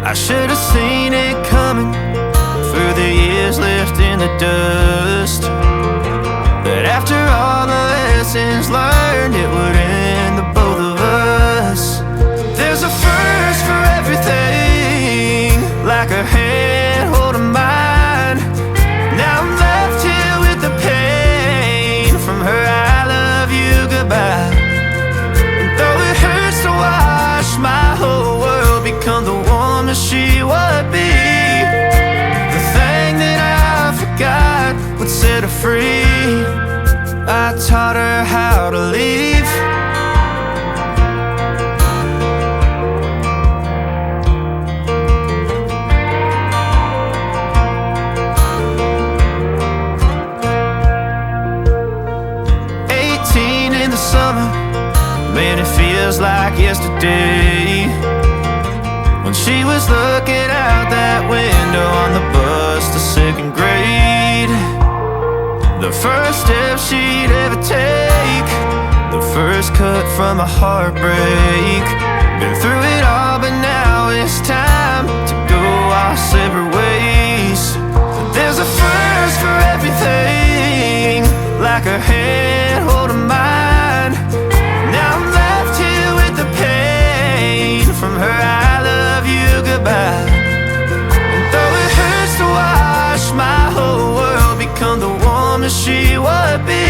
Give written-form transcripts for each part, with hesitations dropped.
I should have seen it coming through the years left in the dust. But after all the lessons learned, it would end the both of us. There's a first for everything, like her hand holding mine. Now I'm left here with the pain from her I love you goodbye. And though it hurts to watch my whole world become the woman she would be, the thing that I forgot would set her free. I taught her how to leave. Summer, man, it feels like yesterday when she was looking out that window on the bus to second grade. The first step she'd ever take, the first cut from a heartbreak. Been through it all, but now it's time to go our separate ways. There's a first for everything, like her hand holding mine. From her I love you goodbye. And though it hurts to watch my whole world become the woman she would be,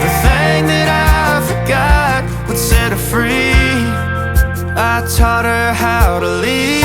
the thing that I forgot would set her free. I taught her how to leave.